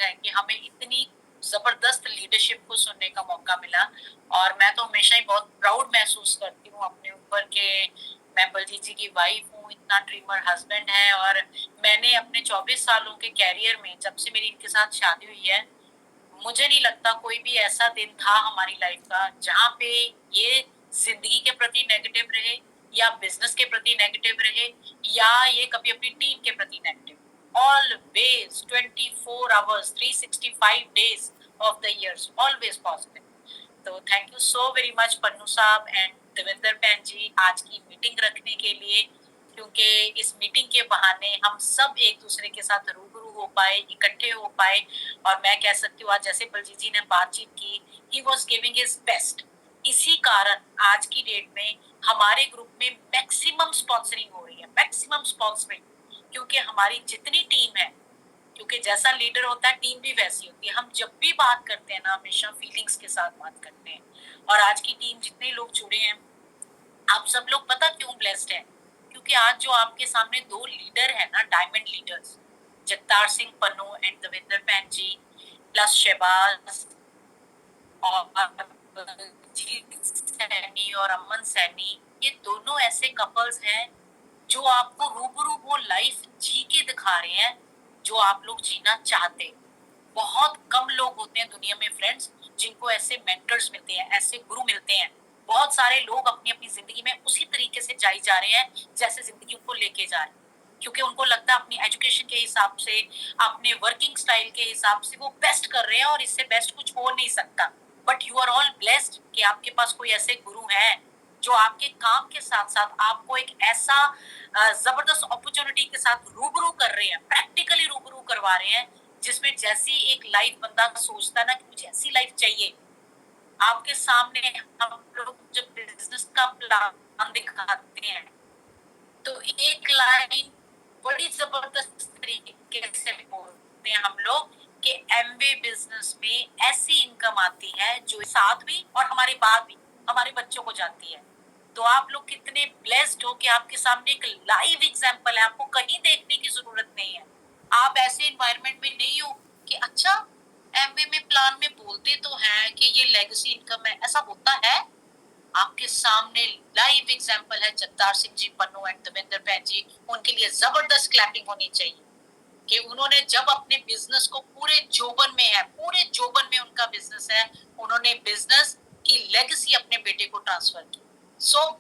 है कि हमें इतनी जबरदस्त लीडरशिप को सुनने का मौका मिला। और मैं तो हमेशा ही बहुत प्राउड महसूस करती हूँ अपने ऊपर के मैं बलजीत जी की वाइफ हूँ, इतना ड्रीमर हस्बैंड है। और मैंने अपने 24 सालों के कैरियर में जब से मेरी इनके साथ शादी हुई है, मुझे नहीं लगता कोई भी ऐसा दिन था हमारी लाइफ का जहाँ पे ये जिंदगी के प्रति नेगेटिव रहे या बिजनेस के प्रति नेगेटिव रहे या ये कभी अपनी टीम के प्रति negative. Always 24 hours 365 days of the years always positive. तो thank you so very much Pannu साहब एंड देवेंद्र बहन जी आज की मीटिंग रखने के लिए, क्योंकि इस मीटिंग के बहाने हम सब एक दूसरे के साथ रूबरू हो पाए, इकट्ठे हो पाए। और मैं कह सकती हूँ आज जैसे बलजीत जी ने बातचीत की, he was giving his best. इसी कारण आज की डेट में हमारे ग्रुप में मैक्सिमम स्पॉन्सरिंग हो रही है, मैक्सिमम स्पॉन्सरिंग, क्योंकि हमारी जितनी टीम है, क्योंकि जैसा लीडर होता है टीम भी वैसी होती है। हम जब भी बात करते हैं ना हमेशा फीलिंग्स के साथ बात करते हैं। और आज की टीम जितने लोग जुड़े हैं, आप सब लोग पता क्यों ब्लेस्ड है, क्योंकि आज जो आपके सामने दो लीडर है ना, diamond leaders, Jagtar Singh Pannu and Devendra बहन जी प्लस शहबाज और जीत सैनी और अमन सैनी, ये दोनों ऐसे कपल्स हैं जो आपको रूबरू वो लाइफ जी के दिखा रहे हैं जो आप लोग जीना चाहते। बहुत कम लोग होते हैं दुनिया में फ्रेंड्स जिनको ऐसे मेंटर्स मिलते हैं, ऐसे गुरु मिलते हैं। बहुत सारे लोग अपनी अपनी जिंदगी में उसी तरीके से जाई जा रहे हैं जैसे जिंदगी उनको लेके जा रही है, क्योंकि उनको लगता है अपनी एजुकेशन के हिसाब से, अपने वर्किंग स्टाइल के हिसाब से वो बेस्ट कर रहे हैं और इससे बेस्ट कुछ हो नहीं सकता। But you are all blessed कि आपके पास कोई ऐसे गुरु हैं जो आपके काम के साथ साथ आपको एक ऐसा जबरदस्त अपॉर्चुनिटी के साथ रूबरू कर रहे हैं, प्रैक्टिकली रूबरू करवा रहे हैं, जिसमें जैसी एक लाइफ बंदा सोचता है ना कि मुझे ऐसी लाइफ चाहिए, आपके सामने हम लोग जब बिजनेस का प्लान दिखाते हैं तो एक लाइन बड़ी जबरदस्त तरीके से बोलते हैं हम लोग कि एमवे बिजनेस में ऐसी इनकम आती है जो साथ भी और हमारे बाद भी हमारे बच्चों को जाती है। तो आप लोग कितने ब्लेस्ड हो कि आपके सामने एक लाइव एग्जांपल है, आपको कहीं देखने की जरूरत नहीं है। आप ऐसे इन्वायरमेंट में नहीं हो कि अच्छा एमवे में प्लान में बोलते तो हैं कि ये लेगेसी इनकम है, ऐसा होता है। आपके सामने लाइव एग्जांपल है जगतार सिंह जी पन्नू एंड देवेंद्र बहन जी, उनके लिए जबरदस्त क्लैपिंग होनी चाहिए कि उन्होंने जब अपने बिजनेस को पूरे जोबन में है, पूरे जोबन में उनका बिजनेस है, उन्होंने बिजनेस की लेगेसी अपने बेटे को ट्रांसफर की। सो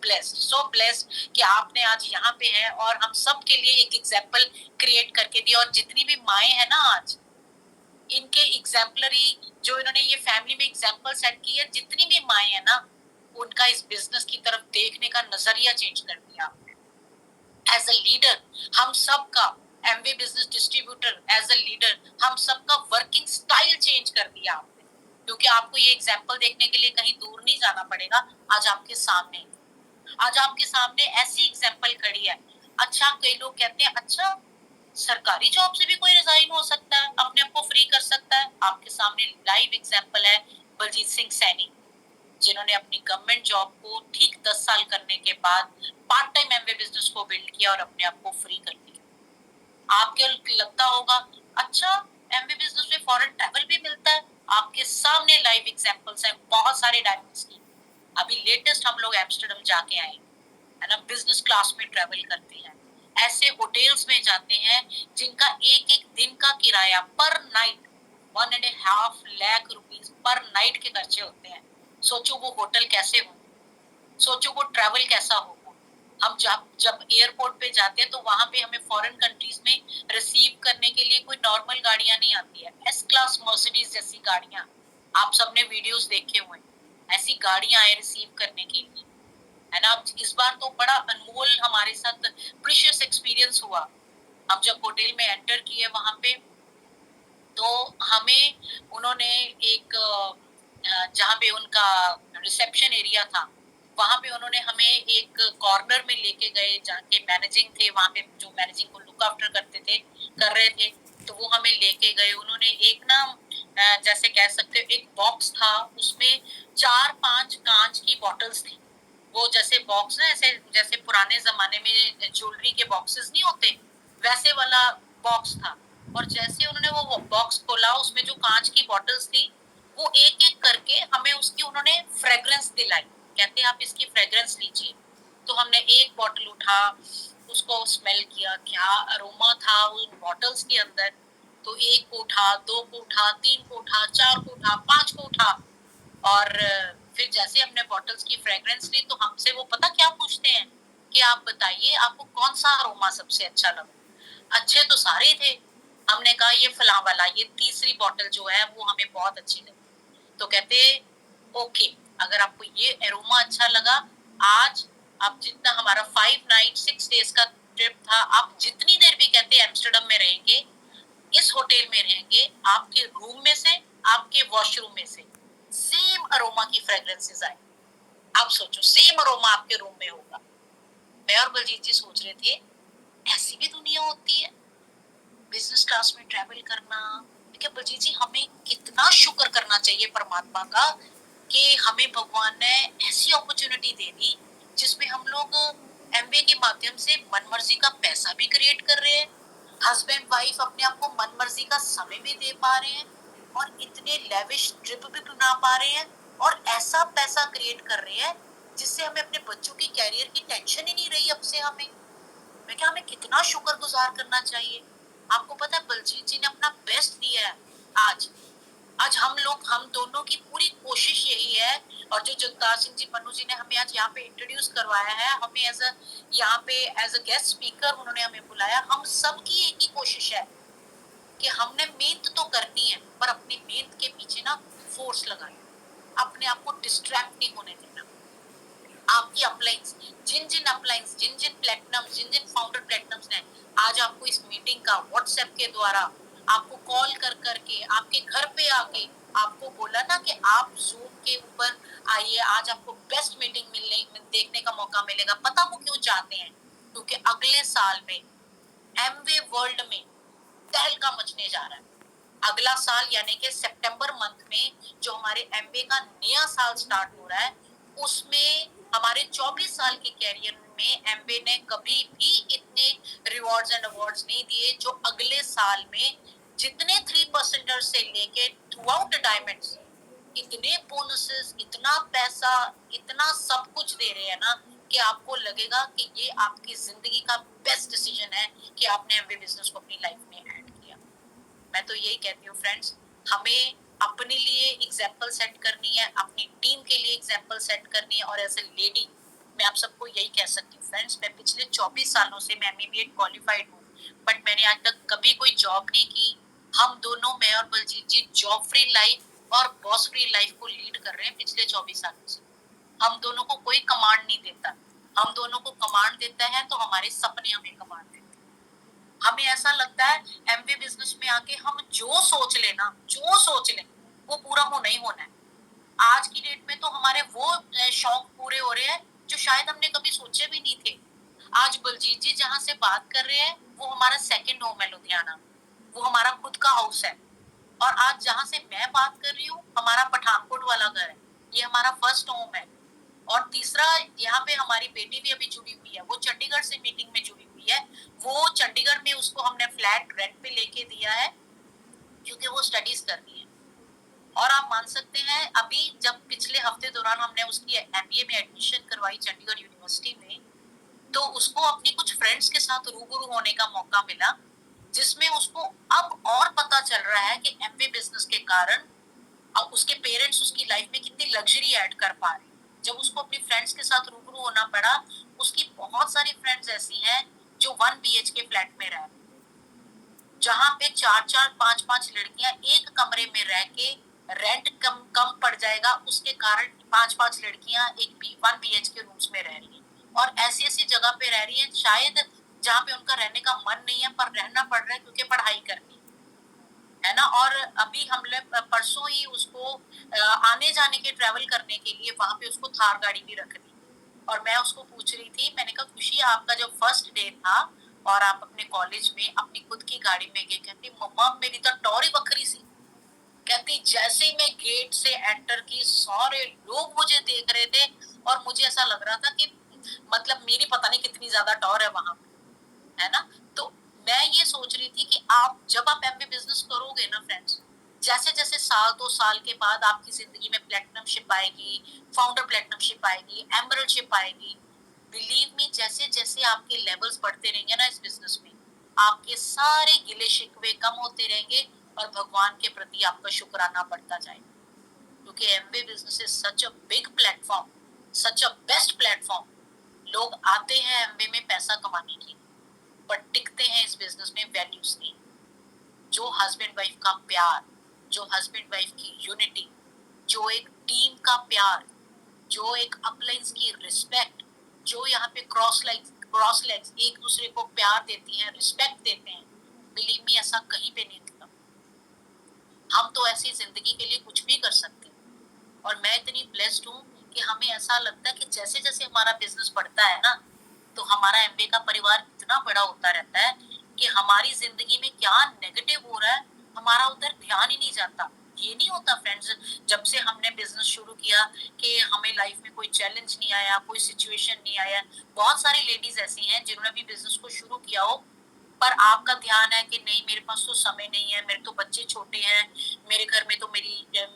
ब्लेस्ड कि आपने आज यहाँ पे है और हम सब के लिए एक एग्जाम्पल क्रिएट करके दिया। और जितनी भी माए है ना आज, इनके एग्जाम्पलरी जो इन्होंने ये फैमिली में एग्जाम्पल सेट की है, जितनी भी माए है ना, उनका इस बिजनेस की तरफ देखने का नजरिया चेंज कर दिया। एज अ लीडर हम सबका, Amway business distributor as a leader हम सबका वर्किंग स्टाइल चेंज कर दिया आपने, क्योंकि आपको ये एग्जाम्पल देखने के लिए कहीं दूर नहीं जाना पड़ेगा। आज आपके सामने, आज आपके सामने ऐसी एग्जाम्पल खड़ी है। अच्छा कई लोग कहते हैं अच्छा सरकारी जॉब से भी कोई रिजाइन हो सकता है, अपने आप को फ्री कर सकता है। आपके सामने लाइव एग्जाम्पल है बलजीत सिंह सैनी, जिन्होंने अपनी गवर्नमेंट जॉब को ठीक 10 साल करने के बाद पार्ट टाइम एमवे बिजनेस को बिल्ड किया और अपने आप को फ्री कर लिया। आपके लगता होगा अच्छा एमवे बिजनेस में फॉरेन ट्रैवल भी मिलता है, आपके सामने लाइव एग्जांपल्स हैं बहुत सारे डायमंड्स की। अभी लेटेस्ट हम लोग एम्स्टर्डम जाके आए है ना, बिजनेस क्लास में ट्रैवल करते हैं, ऐसे होटल्स में जाते हैं जिनका एक एक दिन का किराया पर night 1.5 lakh rupees per night के खर्चे होते हैं। सोचो वो होटल कैसे हो, सोचो वो ट्रैवल कैसा होगा। हम जब जब एयरपोर्ट पे जाते हैं तो वहां पे हमें फॉरेन कंट्रीज में रिसीव करने के लिए कोई नॉर्मल गाड़ियां नहीं आती है, एस क्लास मर्सिडीज जैसी गाड़ियां, आप सबने वीडियोस देखे हुए, ऐसी गाड़ियां आए रिसीव करने के लिए, है ना। इस बार तो बड़ा अनमोल हमारे साथ प्रीशियस एक्सपीरियंस हुआ। हम जब होटल में एंटर किए वहां पे, तो हमें उन्होंने एक जहाँ पे उनका रिसेप्शन एरिया था, वहां पे उन्होंने हमें एक कॉर्नर में लेके गए जहाँ के मैनेजिंग थे, वहां पे जो मैनेजिंग को लुक आफ्टर करते थे, कर रहे थे, तो वो हमें लेके गए। उन्होंने एक ना जैसे कह सकते हो एक बॉक्स था, उसमें 4-5 कांच की बॉटल्स थी। वो जैसे बॉक्स ना ऐसे जैसे पुराने जमाने में ज्वेलरी के बॉक्सेस नहीं होते, वैसे वाला बॉक्स था। और जैसे उन्होंने वो बॉक्स खोला, उसमें जो कांच की बॉटल्स थी, वो एक एक करके हमें उसकी उन्होंने फ्रेग्रेंस दिलाई। कहते आप इसकी फ्रेग्रेंस लीजिए। तो हमने एक बॉटल उठा, उसको स्मेल किया, क्या अरोमा था उन बॉटल्स के अंदर। तो एक को उठा, दो को उठा, तीन को उठा, चार को उठा, पांच को उठा, और फिर जैसे हमने बॉटल्स की फ्रेग्रेंस ली तो हमसे वो पता क्या पूछते हैं कि आप बताइए आपको कौन सा अरोमा सबसे अच्छा लगा। अच्छे तो सारे थे। हमने कहा ये फलां वाला, ये तीसरी बॉटल जो है वो हमें बहुत अच्छी लगी। तो कहते ओके, अगर आपको ये एरोमा अच्छा लगा, आज आप जितना हमारा 5 नाइट 6 डेज का ट्रिप था, आप जितनी देर भी कहते एम्स्टर्डम में रहेंगे, इस होटल में रहेंगे, आपके रूम में से, आपके वॉशरूम में से सेम अरोमा की फ्रेग्रेंसेस आए। आप सोचो सेम अरोमा आपके रूम में होगा। मैं और बलजीत जी सोच रहे थे ऐसी भी दुनिया होती है, बिजनेस क्लास में ट्रैवल करना। देखिए बलजीत जी, हमें कितना शुक्र करना चाहिए परमात्मा का कि हमें भगवान ने ऐसी अपॉर्चुनिटी दे दी जिसमें हम लोग एमबीए के माध्यम से मनमर्जी का पैसा भी क्रिएट कर रहे हैं, हस्बैंड वाइफ अपने आप को मनमर्जी का समय भी दे पा रहे हैं, और इतने लेविश ट्रिप भी बना पा रहे हैं, और ऐसा पैसा क्रिएट कर रहे हैं जिससे हमें अपने बच्चों की कैरियर की टेंशन ही नहीं रही अब से हमें। मैं क्या, हमें कितना शुक्रगुजार करना चाहिए। आपको पता है बलजीत जी ने अपना बेस्ट दिया है। आज आज हम दोनों की पूरी कोशिश यही है, और जो जगतार सिंह जी मनु जी ने हमें आज यहाँ पे इंट्रोड्यूस करवाया है, हमें एज अ यहाँ पे एज अ गेस्ट स्पीकर उन्होंने हमें बुलाया, हम सबकी एक ही कोशिश है कि हमने मेहनत तो करनी है, पर अपनी मेहनत के पीछे ना फोर्स लगाए, अपने आप को डिस्ट्रैक्ट नहीं होने देना। आपकी अपलाइंस, जिन जिन अपलाइंस, जिन जिन प्लेटिनम, जिन जिन फाउंडर प्लेटिनम्स ने आज आपको इस मीटिंग का व्हाट्सएप के द्वारा आपको कॉल कर करके आपके घर पे आके आपको बोला ना कि आप जूम के ऊपर आइए, आज आपको बेस्ट मीटिंग मिलने देखने का मौका मिलेगा। पता वो क्यों चाहते हैं? क्योंकि अगले साल में एमवे वर्ल्ड में तहलका मचने जा रहा है। अगला साल यानी कि सितंबर मंथ में जो हमारे एमबीए का नया साल स्टार्ट हो रहा है, उसमें हमारे 24 साल के कैरियर में एमबीए ने कभी भी इतने रिवॉर्ड्स एंड अवार्ड्स नहीं दिए जो अगले साल में, जितने 3% से लेके थ्रू आउट डायमंड्स, इतने बोनसेस, इतना पैसा, इतना सब कुछ दे रहे हैं ना कि आपको लगेगा कि ये आपकी जिंदगी का बेस्ट डिसीजन है कि आपने एमबीए बिजनेस को अपनी लाइफ में ऐड किया। मैं तो यही कहती हूँ फ्रेंड्स, हमें अपने लिए एग्जाम्पल सेट करनी है, अपनी टीम के लिए एग्जाम्पल सेट करनी है, और एज ए लेडी मैं आप सबको यही कह सकती हूँ फ्रेंड्स, मैं पिछले 24 सालों से मैं एमबीए क्वालिफाइड हूँ, बट मैंने आज तक कभी कोई जॉब नहीं की। हम दोनों, मैं और बलजीत जी, जॉब फ्री लाइफ और बॉस फ्री लाइफ को लीड कर रहे हैं पिछले 24 सालों से। हम दोनों को कोई कमांड नहीं देता, हम दोनों को कमांड देता है तो हमारे सपने हमें कमांड देते हैं। हमें ऐसा लगता है एमवे बिजनेस में आके हम जो सोच लेना, जो सोच लें वो पूरा हो नहीं होना है। आज की डेट में तो हमारे वो शौक पूरे हो रहे हैं जो शायद हमने कभी सोचे भी नहीं थे। आज बलजीत जी जहाँ से बात कर रहे हैं वो हमारा सेकंड होम है लुधियाना, वो हमारा खुद का हाउस है। और आज जहाँ से मैं बात कर रही हूँ हमारा पठानकोट वाला घर है, ये हमारा फर्स्ट होम है। और तीसरा, यहाँ पे हमारी बेटी भी अभी जुड़ी हुई है, वो चंडीगढ़ से मीटिंग में जुड़ी हुई है। वो चंडीगढ़ में उसको हमने फ्लैट रेंट पे लेके दिया है क्योंकि वो स्टडीज कर रही है। और आप मान सकते हैं अभी जब पिछले हफ्ते दौरान हमने उसकी एमबीए में एडमिशन करवाई चंडीगढ़ यूनिवर्सिटी में, तो उसको अपनी कुछ फ्रेंड्स के साथ रूबरू होने का मौका मिला, जिसमें उसको अब और पता चल रहा है कि एमबीए बिजनेस के कारण अब उसके पेरेंट्स उसकी लाइफ में कितनी लग्जरी ऐड कर पा रहे हैं। जब उसको अपनी फ्रेंड्स के साथ रूबरू होना पड़ा, उसकी बहुत सारी फ्रेंड्स ऐसी हैं जो 1 BHK फ्लैट में रह रही, जहाँ पे 4-4 5-5 लड़कियां एक कमरे में रह के रेंट कम कम पड़ जाएगा, उसके कारण 5-5 लड़कियां एक 1 BHK रूम्स में रह रही हैं। और ऐसी ऐसी जगह पे रह रही है शायद जहाँ पे उनका रहने का मन नहीं है, पर रहना पड़ रहा है क्योंकि पढ़ाई करनी है ना। और अभी हमने परसों ही उसको आने जाने के ट्रेवल करने के लिए वहां पे उसको थार गाड़ी भी रख दी। और मैं उसको पूछ रही थी, मैंने कहा खुशी आपका जो फर्स्ट डे था और आप अपने कॉलेज में अपनी खुद की गाड़ी में गए, कहती मम्मा मेरी तो टोरी बखरी सी। कहती जैसे ही मैं गेट से एंटर की सारे लोग मुझे देख रहे थे और मुझे ऐसा लग रहा था कि मतलब मेरी पता नहीं कितनी ज्यादा टॉर है वहां पे, है ना। तो मैं ये सोच रही थी कि आप जब आप एमबीए बिजनेस करोगे ना फ्रेंड्स, जैसे जैसे साल 2 साल के बाद आपकी जिंदगी में प्लेटिनमशिप आएगी, फाउंडर प्लेटिनमशिप आएगी, एमरल्डशिप आएगी, बिलीव मी, जैसे जैसे आपके लेवल्स बढ़ते रहेंगे ना इस बिजनेस में, आपके सारे गिले शिकवे कम होते रहेंगे और भगवान के प्रति आपका शुक्राना बढ़ता जाएगा। क्योंकि MBA business is such a big platform, such a best platform. लोग आते हैं एमबीए में पैसा कमाने के लिए, पर टिकते हैं इस बिजनेस में वैल्यूज नहीं। जो हस्बैंड वाइफ का प्यार, जो हस्बैंड वाइफ की यूनिटी, जो एक टीम का प्यार, जो एक अपलाइंस की रिस्पेक्ट, जो यहाँ पे क्रॉस लेग्स एक दूसरे को प्यार देती हैं, रिस्पेक्ट देते हैं, बिलीव मी ऐसा कहीं पे नहीं मिलता। हम तो ऐसी जिंदगी के लिए कुछ भी कर सकते हैं। और मैं इतनी ब्लेस्ड हूँ कि हमें ऐसा लगता है कि जैसे जैसे हमारा बिजनेस बढ़ता है ना, तो हमारा एमबीए का परिवार इतना बड़ा होता रहता है कि हमारी जिंदगी में क्या नेगेटिव हो रहा है हमारा उधर ध्यान ही नहीं जाता। ये नहीं होता फ्रेंड्स, जब से हमने बिजनेस शुरू किया कि हमें लाइफ में कोई चैलेंज नहीं आया, कोई सिचुएशन नहीं आया। बहुत सारी लेडीज ऐसी हैं जिन्होंने भी बिजनेस को शुरू किया हो, पर आपका ध्यान है कि नहीं मेरे पास तो समय नहीं है, मेरे तो बच्चे छोटे हैं, मेरे घर में तो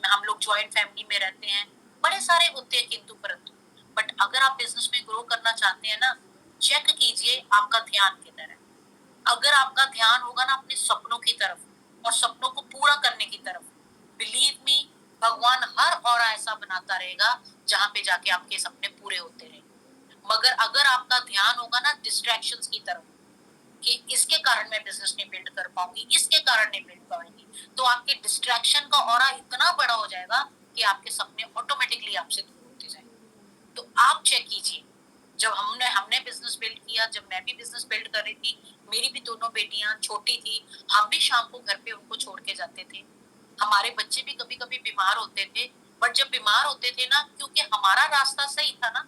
हम लोग ज्वाइंट फैमिली में रहते हैं, बड़े सारे होते हैं किंतु परंतु। बट अगर आप बिजनेस में ग्रो करना चाहते हैं ना, चेक कीजिए आपका ध्यान किधर है। अगर आपका ध्यान होगा ना अपने सपनों की तरफ और सपनों को पूरा करने की तरफ, बिलीव मी, भगवान हर और ऐसा बनाता रहेगा जहां पे जाके आपके सपने पूरे होते रहेंगे। मगर अगर आपका ध्यान होगा ना डिस्ट्रैक्शंस की तरफ कि इसके कारण मैं बिजनेस नहीं बिल्ड कर पाऊंगी, इसके कारण नहीं बिल्ड पाऊंगी, तो आपके डिस्ट्रैक्शन का ऑरा इतना बड़ा हो जाएगा कि आपके सपने ऑटोमेटिकली आपसे दूर होते जाएंगे। तो आप चेक कीजिए, जब हमने हमने बिजनेस बिल्ड किया, जब मैं भी बिजनेस बिल्ड कर रही थी, मेरी भी दोनों बेटियां छोटी थी, हम भी शाम को घर पे उनको छोड़ के जाते थे। हमारे बच्चे भी कभी कभी बीमार होते थे, बट जब बीमार होते थे ना, क्योंकि हमारा रास्ता सही था ना,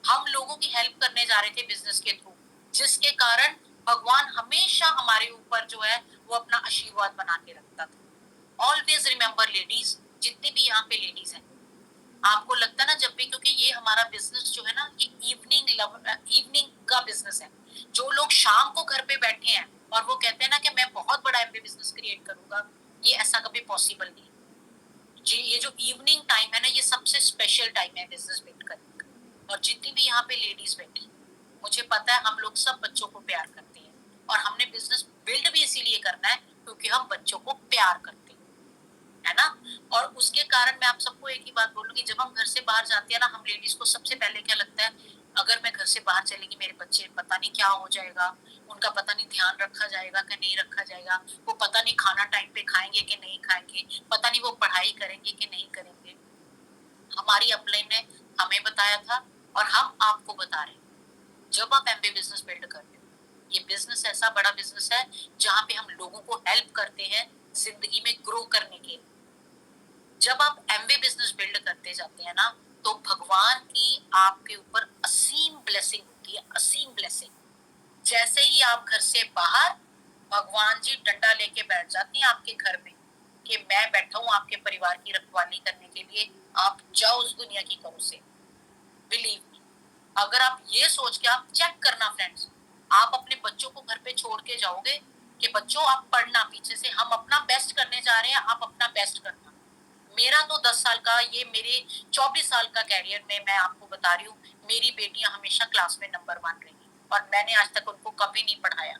हम लोगों की हेल्प करने जा रहे थे बिजनेस के थ्रू, जिसके कारण भगवान हमेशा हमारे ऊपर जो है वो अपना आशीर्वाद बना के रखता था। ऑलवेज रिमेम्बर लेडीज, जितनी भी यहाँ पे लेडीज हैं, आपको लगता है ना जब भी, क्योंकि ये हमारा बिजनेस जो है ना, ये इवनिंग का बिजनेस है। जो लोग शाम को घर पे बैठे हैं और वो कहते हैं ना कि मैं बहुत बड़ा एमबीए बिजनेस क्रिएट करूंगा, ये ऐसा कभी पॉसिबल नहीं। जी, ये जो इवनिंग टाइम है ना, ये सबसे स्पेशल टाइम है बिजनेस बिल्ड करने का। और जितनी भी यहाँ पे लेडीज बैठी, मुझे पता है हम लोग सब बच्चों को प्यार करते हैं, और हमने बिजनेस बिल्ड भी इसीलिए करना है क्योंकि हम बच्चों को प्यार करते हैं, है ना। और उसके कारण मैं आप सबको एक ही बात बोलूंगी, जब हम घर से बाहर जाते हैं ना, हम लेडीज को सबसे पहले क्या लगता है, अगर मैं घर से बाहर चलेगी मेरे बच्चे पता नहीं क्या हो जाएगा, उनका पता नहीं ध्यान रखा जाएगा कि नहीं रखा जाएगा, वो पता नहीं खाना टाइम पे खाएंगे कि नहीं खाएंगे, पता नहीं वो पढ़ाई करेंगे कि नहीं करेंगे। हमारी अपलाइन ने हमें बताया था और हम आपको बता रहे हैं, जब आप एमबीए बिजनेस बिल्ड करते हो, ये बिजनेस ऐसा बड़ा बिजनेस है जहाँ पे हम लोगों को हेल्प करते हैं जिंदगी में ग्रो करने के लिए। जब आप एमबीए बिजनेस बिल्ड करते जाते हैं ना, तो भगवान की आपके ऊपर असीम ब्लेसिंग होती है, असीम ब्लेसिंग। जैसे ही आप घर से बाहर, भगवान जी डंडा लेके बैठ जाती हैं आपके घर में कि मैं बैठा हूं आपके परिवार की रखवाली करने के लिए, आप जाओ उस दुनिया की करो से। बिलीव मी, अगर आप ये सोच के, आप चेक करना फ्रेंड्स, आप अपने बच्चों को घर पे छोड़ के जाओगे कि बच्चों आप पढ़ना, पीछे से हम अपना बेस्ट करने जा रहे हैं, आप अपना बेस्ट करना। मेरा तो 10 साल का, ये मेरे 24 साल का कैरियर में मैं आपको बता रही हूँ, मेरी बेटियां हमेशा क्लास में नंबर 1 रही और मैंने आज तक उनको कभी नहीं पढ़ाया।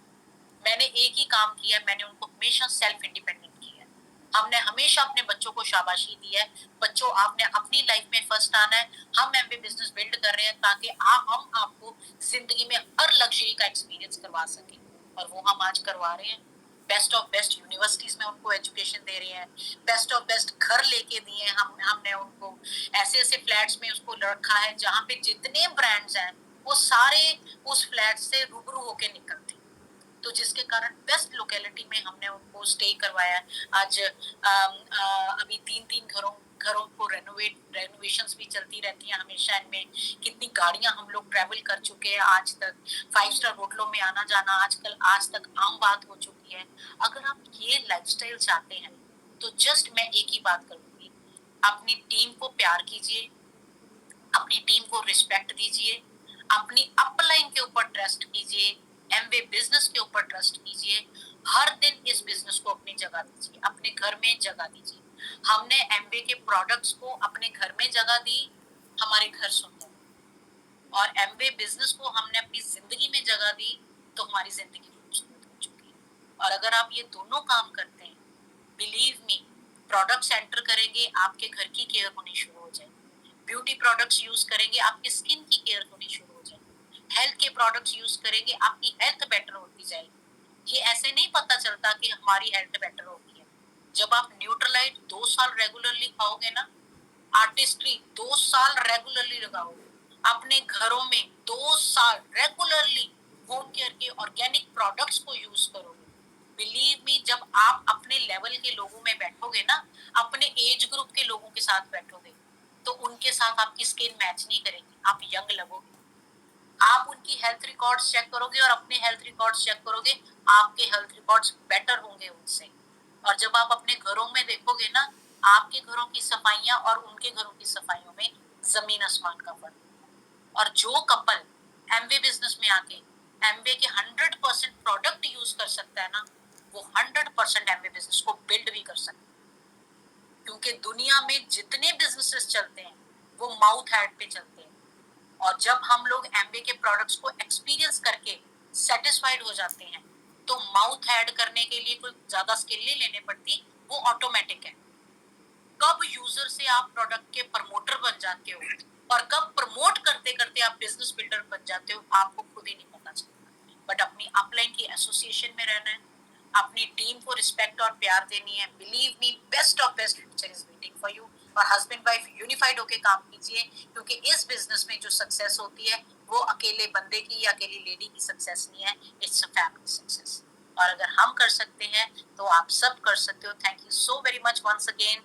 मैंने एक ही काम किया, मैंने उनको हमेशा सेल्फ इंडिपेंडेंट किया है। हमने हमेशा अपने बच्चों को शाबाशी दी है, बच्चों आपने अपनी लाइफ में फर्स्ट आना है। हम एमबीए बिजनेस बिल्ड कर रहे हैं ताकि हम आपको जिंदगी में हर लग्जरी का एक्सपीरियंस करवा सके, और वो हम आज करवा रहे हैं। बेस्ट ऑफ बेस्ट यूनिवर्सिटीज में उनको एजुकेशन दे रहे हैं, बेस्ट ऑफ बेस्ट घर लेके दिए हैं हमने उनको, ऐसे ऐसे फ्लैट्स में उसको रखा है जहाँ पे जितने ब्रांड्स हैं वो सारे उस फ्लैट से रूबरू होके निकलते हैं। तो जिसके कारण बेस्ट लोकेलिटी में हमने उनको स्टे करवाया। आज अभी 3-3 घरों को रेनोवेशंस भी चलती रहती हैं हमेशा इनमें। कितनी गाड़ियां हम लोग ट्रेवल कर चुके हैं आज तक, 5 स्टार होटलों में आना जाना आजकल आज तक आम बात हो चुकी है। अगर आप ये लाइफस्टाइल चाहते हैं तो जस्ट मैं एक ही बात करूंगी, अपनी टीम को प्यार कीजिए, अपनी टीम को रिस्पेक्ट दीजिए, अपनी अपलाइन के ऊपर ट्रस्ट कीजिए, एमवे बिजनेस के ऊपर ट्रस्ट कीजिए, हर दिन इस बिजनेस को अपनी जगह दीजिए, अपने घर में जगह दीजिए। हमने एमवे के प्रोडक्ट्स को अपने घर में जगह दी, हमारे घर सुंदर, और एमवे बिजनेस को हमने अपनी जिंदगी में जगह दी तो हमारी जिंदगी खूबसूरत हो चुकी है। और अगर आप ये दोनों काम करते हैं, बिलीव मी, प्रोडक्ट्स एंटर करेंगे, आपके घर की केयर होनी शुरू हो जाएगी। ब्यूटी प्रोडक्ट्स यूज करेंगे, आपकी स्किन की केयर होनी शुरू हो जाएगी। हेल्थ के प्रोडक्ट्स यूज करेंगे, आपकी हेल्थ बेटर होती जाएगी। ये ऐसे नहीं पता चलता कि हमारी हेल्थ बेटर होती है। जब आप न्यूट्रलाइट 2 साल रेगुलरली खाओगे ना, आर्टिस्ट्री 2 साल रेगुलरली लगाओगे, अपने घरों में 2 साल रेगुलरली होम केयर के ऑर्गेनिक प्रोडक्ट्स को यूज करोगे, बिलीव मी, जब आप अपने लेवल के लोगों में बैठोगे ना, अपने एज ग्रुप के लोगों के साथ बैठोगे, तो उनके साथ आपकी स्किन मैच नहीं करेगी, आप यंग लगोगे। आप उनकी हेल्थ रिकॉर्ड्स चेक करोगे और अपने हेल्थ रिकॉर्ड्स चेक करोगे, आपके हेल्थ रिकॉर्ड्स बेटर होंगे उनसे। और जब आप अपने घरों में देखोगे ना, आपके घरों की सफाइयां और उनके घरों की सफाइयों में जमीन आसमान का फर्क है। और जो कपल एमवे बिजनेस में आके एमवे के 100% प्रोडक्ट यूज कर सकता है ना, वो 100% एमवे बिजनेस को बिल्ड भी कर सकता है। क्योंकि दुनिया में जितने बिजनेसेस चलते हैं वो माउथ हैड पे चलते हैं, और जब हम लोग एमबे के प्रोडक्ट्स को एक्सपीरियंस करके सेटिस्फाइड हो जाते हैं, तो माउथ ऐड करने के लिए कोई ज्यादा स्किल नहीं लेने पड़ती, वो ऑटोमेटिक है। कब यूजर से आप प्रोडक्ट के प्रमोटर बन जाते हो और कब प्रमोट करते करते आप बिजनेस बिल्डर बन जाते हो, आपको खुद ही नहीं पता चलता। बट अपनी अपलाइन की एसोसिएशन में रहना है, अपनी टीम को रिस्पेक्ट और प्यार देनी है। Believe me, best of best future is waiting for you. और हस्बैंड वाइफ यूनिफाइड होके काम कीजिए, क्योंकि इस बिजनेस में जो सक्सेस होती है वो अकेले बंदे की या अकेली लेडी की सक्सेस नहीं है, इट्स अ फैमिली सक्सेस। और अगर हम कर सकते हैं तो आप सब कर सकते हो। Thank you so very much once again.